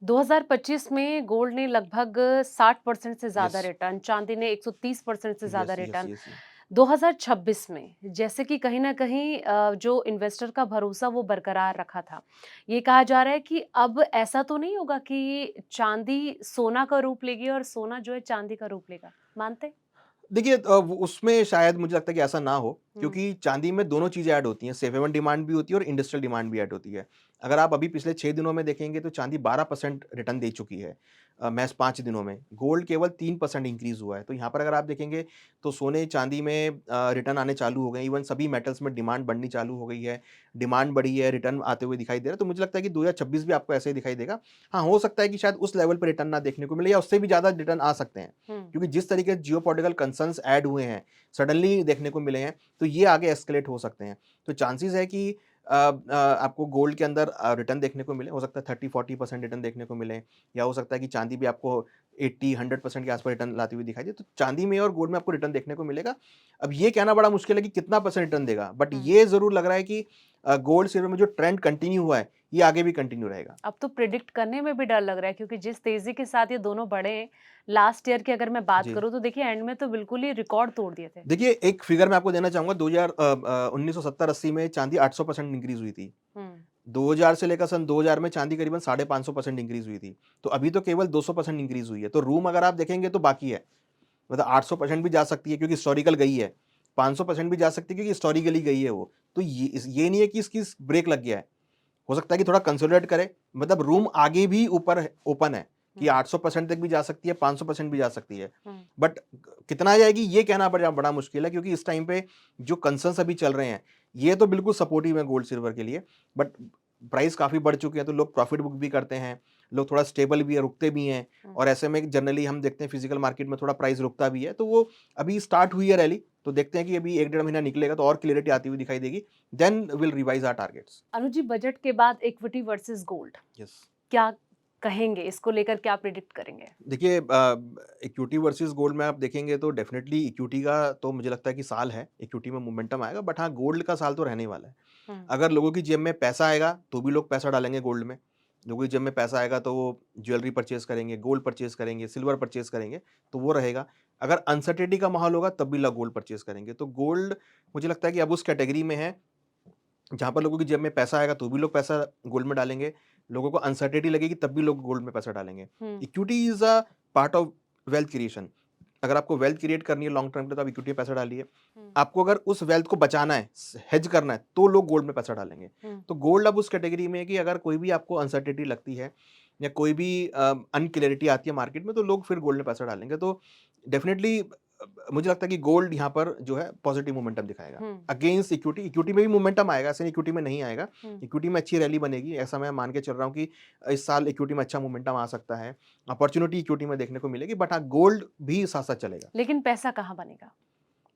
2025 में गोल्ड ने लगभग 60% से यस, ज़्यादा रिटर्न, चांदी ने 130% से ज़्यादा यस, यस, रिटर्न। यस, 2026 में जैसे कि कहीं न कहीं जो इन्वेस्टर का भरोसा वो बरकरार रखा था। ये कहा जा रहा है कि अब ऐसा तो नहीं होगा कि चांदी सोना का रूप लेगी और सोना जो है चांदी का रूप लेगा, मानते हैं? देखिए वो उसमें शायद मुझे लगता है कि ऐसा ना हो, हुँ, क्योंकि चांदी में दोनों चीज़ें ऐड होती हैं, सेफ हेवन डिमांड भी होती है और इंडस्ट्रियल डिमांड भी ऐड होती है। अगर आप अभी पिछले 6 दिनों में देखेंगे तो चांदी 12% रिटर्न दे चुकी है महज़ 5 दिनों में। गोल्ड केवल 3% इंक्रीज़ हुआ है। तो यहाँ पर अगर आप देखेंगे तो सोने, चांदी में रिटर्न आने चालू हो गए हैं। इवन सभी मेटल्स में डिमांड बढ़नी चालू हो गई है। डिमांड बढ़ी है, रिटर्न आते हुए दिखाई दे रहा है। तो मुझे लगता है कि 2026 भी आपको ऐसे ही दिखाई देगा। हाँ, हो सकता है कि शायद उस लेवल पे रिटर्न ना देखने को मिले या उससे भी ज़्यादा रिटर्न आ सकते हैं। हुँ। क्योंकि जिस तरीके से जियोपॉलिटिकल कंसर्न्स ऐड हुए हैं, सडनली देखने को मिले हैं, तो ये आगे एस्केलेट हो सकते हैं। तो चांसेस है कि आपको गोल्ड के अंदर रिटर्न देखने को मिले, हो सकता है 30-40% रिटर्न देखने को मिले या हो सकता है कि चांदी भी आपको 80-100% के आस-पास रिटर्न लाती हुई दिखाई दे, तो चांदी में और गोल्ड में आपको रिटर्न देखने को मिलेगा। अब ये कहना बड़ा मुश्किल है कि कितना परसेंट रिटर्न देगा, बट हुँ। ये ज़रूर लग रहा है कि गोल्ड, सिल्वर में जो ट्रेंड कंटिन्यू हुआ है, ये आगे भी कंटिन्यू रहेगा। अब तो प्रिडिक्ट करने में भी डर लग रहा है क्योंकि जिस तेज़ी के साथ ये दोनों बढ़े हैं, लास्ट ईयर की अगर मैं बात जी। करूँ तो देखिए एंड में तो बिल्कुल ही रिकॉर्ड तोड़ दिए थे। देखिए, एक फिगर मैं आपको देना चाहूँगा 1970-80 में चाँदी 800% इंक्रीज़ हुई थी। हुँ। 2000 से लेकर सन 2000 में चाँदी करीबन 550% इंक्रीज़ हुई थी। तो अभी तो केवल 200% इंक्रीज़ हुई है। तो रूम अगर आप देखेंगे तो बाकी है। मतलब 800% भी जा सकती है क्योंकि हिस्टोरिकल गई है। 500% भी जा सकती है क्योंकि हिस्टोरिकली गई है वो। तो ये नहीं है कि इसकी ब्रेक लग गया है। हो सकता है कि थोड़ा कंसोलिडेट करे, मतलब रूम आगे भी ऊपर है, ओपन है कि हुँ, 800% तक भी जा सकती है, 500% भी जा सकती है। हुँ। बट कितना जाएगी ये कहना बड़ा बड़ा मुश्किल है, क्योंकि इस टाइम पे जो कंसर्न्स अभी चल रहे हैं, ये तो बिल्कुल सपोर्टिव है गोल्ड सिल्वर के लिए। बट प्राइस काफ़ी बढ़ चुके हैं तो लोग प्रॉफिट बुक भी करते हैं, लोग थोड़ा स्टेबल भी है, रुकते भी हैं। हुँ। और ऐसे में जनरली हम देखते हैं फिजिकल मार्केट में थोड़ा प्राइस रुकता भी है। तो वो अभी स्टार्ट हुई है रैली, तो देखते हैं कि अभी 1 डेढ़ महीना निकलेगा तो और क्लैरिटी आती हुई दिखाई देगी। Then will revise our targets. Anuj ji budget के बाद इक्विटी वर्सेस गोल्ड यस। क्या कहेंगे? इसको लेकर क्या प्रिडिक्ट करेंगे? देखिए इक्विटी वर्सेस गोल्ड में आप देखेंगे तो डेफ़िनेटली इक्विटी का तो मुझे लगता है कि साल है, इक्विटी में मोमेंटम आएगा, बट हाँ, गोल्ड का साल तो रहने वाला है। हुँ, अगर लोगों की जेब में पैसा आएगा, तो भी लोग पैसा डालेंगे गोल्ड में। लोगों की जेब में पैसा आएगा तो वो ज्वेलरी परचेज़ करेंगे, गोल्ड परचेज़ करेंगे, सिल्वर परचेज़ करेंगे, तो वो रहेगा। अगर अनसर्टेनिटी का माहौल होगा तब भी लोग गोल्ड परचेज़ करेंगे। तो गोल्ड मुझे लगता है कि अब उस कैटेगरी में है जहाँ पर लोगों की जेब में पैसा आएगा तो भी लोग पैसा गोल्ड में डालेंगे, लोगों को अनसर्टेनिटी लगेगी तब भी लोग गोल्ड में पैसा डालेंगे। हुँ, equity is a part of wealth creation. अगर आपको वेल्थ क्रिएट करनी है लॉन्ग टर्म पे तो आप इक्विटी में पैसा डालिए। हुँ, आपको अगर उस वेल्थ को बचाना है, हेज करना है, तो लोग गोल्ड में पैसा डालेंगे। हुँ। तो गोल्ड अब उस कैटेगरी में है कि अगर कोई भी आपको अनसर्टेनिटी लगती है या कोई भी अनक्लैरिटी आती है मार्केट में तो लोग फिर गोल्ड में पैसा डालेंगे। तो डेफ़िनिटली मुझे लगता है कि गोल्ड यहाँ पर जो है पॉजिटिव मोमेंटम दिखाएगा। हुँ, अगेंस्ट इक्विटी, इक्विटी में भी मोमेंटम आएगा, ऐसे नहीं इक्विटी में नहीं आएगा। हुँ। इक्विटी में अच्छी रैली बनेगी, ऐसा मैं मान के चल रहा हूँ कि इस साल इक्विटी में अच्छा मोमेंटम आ सकता है। अपॉर्च्युनिटी इक्विटी में देखने को मिलेगी, बट हाँ, गोल्ड भी साथ-साथ चलेगा। लेकिन पैसा कहाँ बनेगा?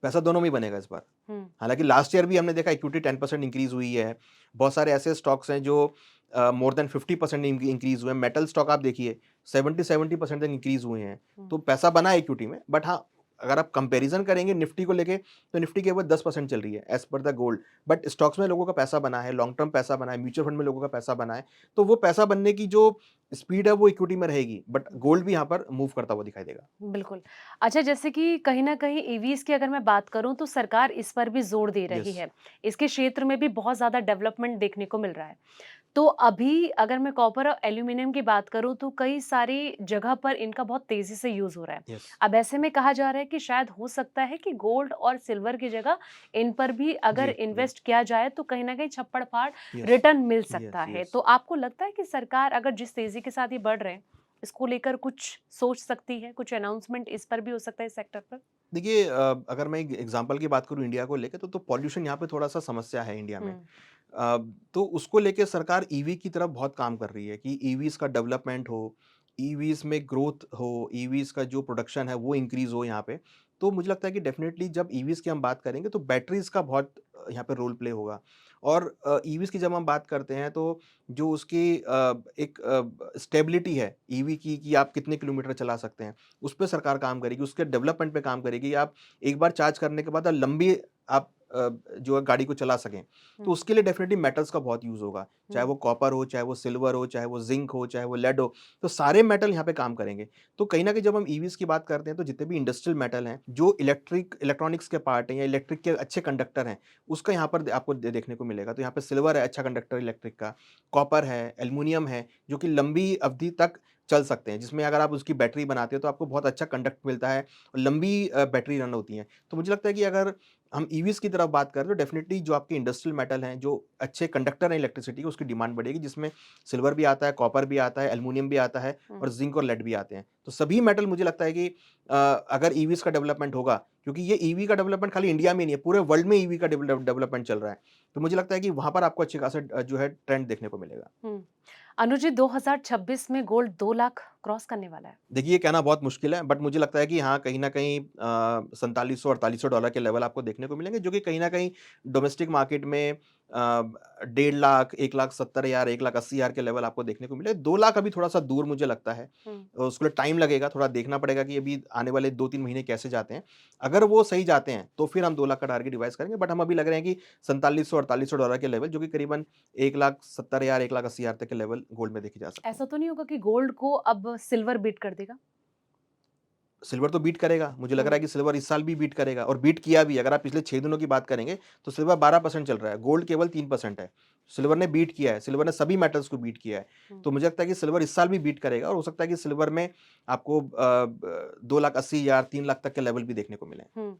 पैसा दोनों में ही बनेगा इस बार। हुँ, हालाँकि लास्ट ईयर भी हमने देखा इक्विटी 10% इंक्रीज़ हुई है। बहुत सारे ऐसे स्टॉक्स हैं जो मोर देन 50% इंक्रीज़ हुए हैं। मेटल स्टॉक आप देखिए 70-70% तक इंक्रीज़ हुए हैं। हुँ। तो पैसा बना है इक्विटी में, बट हाँ, अगर आप कंपैरिज़न करेंगे निफ्टी को लेके तो निफ्टी केवल 10% चल रही है as per the gold. But stocks में लोगों का पैसा बना है, लॉन्ग टर्म पैसा बना है, म्यूचुअल फंड में लोगों का पैसा बना है। तो वो पैसा बनने की जो स्पीड है वो इक्विटी में रहेगी, बट गोल्ड भी यहाँ पर मूव करता हुआ दिखाई देगा। बिल्कुल। अच्छा जैसे कि कहीं न कहीं ईवीज़ की अगर मैं बात करूँ तो सरकार इस पर भी ज़ोर दे रही यस। है। इसके क्षेत्र में भी बहुत ज़्यादा डेवलपमेंट देखने को मिल रहा है। तो अभी अगर मैं कॉपर और एल्यूमीनियम की बात करूँ तो कई सारी जगह पर इनका बहुत तेज़ी से यूज़ हो रहा है। यस। अब ऐसे में कहा जा रहा है कि शायद हो सकता है कि गोल्ड और सिल्वर की जगह इन पर भी अगर जी, जी। इन्वेस्ट किया जाए तो कहीं न कहीं छप्पड़-फाड़ यस। रिटर्न मिल सकता यस, है। यस। तो आपको लगता है कि सरकार अगर जिस तेज़ी के साथ ये बढ़ रहे हैं, इसको लेकर कुछ सोच सकती है? कुछ अनाउंसमेंट इस पर भी हो सकता है इस सेक्टर पर? देखिए अगर मैं एक एग्जांपल की बात करूँ इंडिया को लेके तो पॉल्यूशन यहाँ पे थोड़ा-सा समस्या है इंडिया में। हुँ, अ, तो उसको लेके सरकार ईवी की तरफ बहुत काम कर रही है कि ईवीज़ का डेवलपमेंट हो, ईवीज़ में ग्रोथ हो, ईवीज़ का जो प्रोडक्शन है वो इंक्रीज़ हो यहाँ पे। तो मुझे लगता है कि डेफ़िनेटली जब ईवीज़ की हम बात करेंगे तो बैटरीज़ का बहुत यहाँ पे रोल प्ले होगा। और ईवीज़ की जब हम बात करते हैं तो जो उसकी एक स्टेबिलिटी है ईवी की कि आप कितने किलोमीटर चला सकते हैं, उस पे सरकार काम करेगी, उसके डेवलपमेंट पे काम करेगी। आप एक बार चार्ज करने के बाद लंबी आप जो है गाड़ी को चला सकें। तो हुँ, उसके लिए डेफ़िनिटली मेटल्स का बहुत यूज़ होगा। चाहे हुँ, वो कॉपर हो, चाहे वो सिल्वर हो, चाहे वो ज़िंक हो, चाहे वो लेड हो, तो सारे मेटल यहाँ पे काम करेंगे। तो कहीं न कहीं जब हम ईवीज़ की बात करते हैं तो जितने भी इंडस्ट्रियल मेटल हैं, जो इलेक्ट्रॉनिक्स के पार्ट हैं या इलेक्ट्रिक के अच्छे कंडक्टर हैं, उसका यहाँ पर आपको देखने को मिलेगा। तो यहाँ पे सिल्वर है अच्छा कंडक्टर इलेक्ट्रिक का, कॉपर है, एल्युमिनियम है, जो कि लंबी अवधि तक चल सकते हैं, जिसमें अगर आप उसकी बैटरी बनाते हो तो आपको बहुत अच्छा कंडक्ट मिलता है और लंबी बैटरी रन होती हैं। तो मुझे लगता है कि अगर हम ईवीज़ की तरफ बात करें तो डेफ़िनिटली जो आपके इंडस्ट्रियल मेटल हैं, जो अच्छे कंडक्टर हैं इलेक्ट्रिसिटी के, उसकी डिमांड बढ़ेगी, जिसमें सिल्वर भी आता है, कॉपर भी आता है, एल्युमिनियम भी आता है और हुँ। ज़िंक और लेड भी आते हैं। तो सभी मेटल मुझे लगता है कि अगर ईवीज़ का डेवलपमेंट होगा, क्योंकि ये ईवी का डेवलपमेंट खाली इंडिया में नहीं है, पूरे वर्ल्ड में ईवी का डेवलपमेंट चल रहा है। तो मुझे लगता है कि वहाँ पर आपको अच्छे खासा जो है ट्रेंड देखने को मिलेगा। हुँ। अनुज जी 2026 में गोल्ड 2 लाख क्रॉस करने वाला है। देखिए, ये कहना बहुत मुश्किल है, बट मुझे लगता है कि हाँ, कहीं न कहीं $4700-4800 के लेवल आपको देखने को मिलेंगे, जो कि कहीं न कहीं डोमेस्टिक मार्केट में डेढ़ लाख, 1,70,000, 1,80,000 के लेवल आपको देखने को मिले। 2 लाख अभी थोड़ा-सा दूर मुझे लगता है। हुँ, उसके लिए टाइम लगेगा, थोड़ा देखना पड़ेगा कि अभी आने वाले 2-3 महीने कैसे जाते हैं। अगर वो सही जाते हैं, तो फिर हम 2 लाख का टारगेट रिवाइज़ करेंगे, बट हम अभी लग रहे हैं कि $4700-4800 के लेवल, जो कि करीबन 1,70,000, 1,80,000 तक के लेवल गोल्ड में देखे जा सकते हैं। ऐसा तो नहीं होगा कि गोल्ड को अब सिल्वर बीट कर देगा? सिल्वर तो बीट करेगा, मुझे लग रहा है हुँ, कि सिल्वर इस साल भी बीट करेगा और बीट किया भी। अगर आप पिछले 6 दिनों की बात करेंगे, तो सिल्वर 12% चल रहा है, गोल्ड केवल 3% है। सिल्वर ने बीट किया है, सिल्वर ने सभी मेटल्स को बीट किया है। हुँ, तो मुझे लगता है कि सिल्वर इस साल भी बीट करेगा और हो सकता है कि सिल्वर में आपको 2,80,000, 3 लाख तक के लेवल भी देखने को मिलें। हुँ।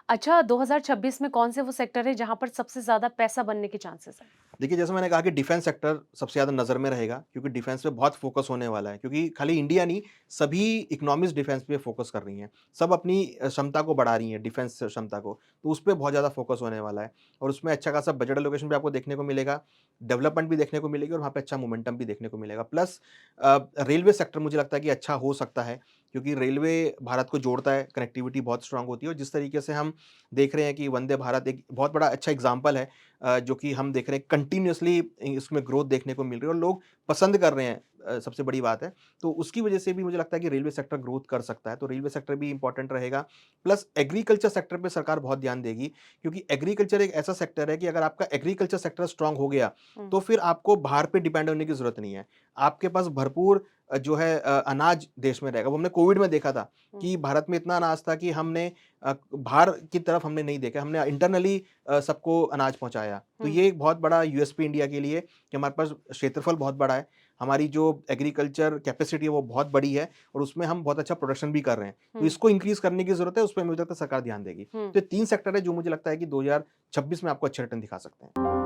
अच्छा 2026 में कौन से वो सेक्टर है जहाँ पर सबसे ज़्यादा पैसा बनने के चांसेस हैं? देखिए, जैसे मैंने कहा कि डिफेंस सेक्टर सबसे ज़्यादा नज़र में रहेगा, क्योंकि डिफेंस पे बहुत फोकस होने वाला है, क्योंकि खाली इंडिया नहीं, सभी इकोनॉमीज़ डिफेंस पे फोकस कर रही हैं। सब अपनी क्षमता को बढ़ा रही हैं, डिफेंस क्षमता को, तो उस पे बहुत ज़्यादा फोकस होने वाला है और उसमें अच्छा खासा बजट एलोकेशन भी आपको देखने को मिलेगा, डेवलपमेंट भी देखने को मिलेगी और वहाँ पे अच्छा मोमेंटम भी देखने को मिलेगा। प्लस रेलवे सेक्टर मुझे लगता है कि अच्छा हो सकता है, क्योंकि रेलवे भारत को जोड़ता है, कनेक्टिविटी बहुत स्ट्रॉन्ग होती है और जिस तरीके से हम देख रहे हैं कि वंदे भारत एक बहुत बड़ा अच्छा एग्ज़ाम्पल है, जो कि हम देख रहे हैं कंटिन्यूअसली इसमें ग्रोथ देखने को मिल रही है और लोग पसंद कर रहे हैं, सबसे बड़ी बात है। तो उसकी वजह से भी मुझे लगता है कि रेलवे सेक्टर ग्रोथ कर सकता है, तो रेलवे सेक्टर भी इम्पोर्टेंट रहेगा। प्लस एग्रीकल्चर सेक्टर पे सरकार बहुत ध्यान देगी, क्योंकि एग्रीकल्चर एक ऐसा सेक्टर है कि अगर आपका एग्रीकल्चर सेक्टर स्ट्रॉन्ग हो गया, हुँ, तो फिर आपको बाहर पे डिपेंड होने की ज़रूरत नहीं है। आपके पास भरपूर जो है अनाज देश में रहेगा। वो हमने कोविड में देखा था हुँ, कि भारत में इतना अनाज था कि हमने बाहर की तरफ हमने नहीं देखा, हमने इंटरनली सबको अनाज पहुँचाया। तो हुँ, ये एक बहुत बड़ा यूएसपी इंडिया के लिए कि हमारे पास क्षेत्रफल बहुत बड़ा है, हमारी जो एग्रीकल्चर कैपेसिटी है वो बहुत बड़ी है और उसमें हम बहुत अच्छा प्रोडक्शन भी कर रहे हैं। तो हुँ, इसको इंक्रीज़ करने की ज़रूरत है, उसपे मुझे लगता है सरकार ध्यान देगी। हुँ। तो ये 3 सेक्टर है जो मुझे लगता है कि 2026 में आपको अच्छे रिटर्न दिखा सकते हैं।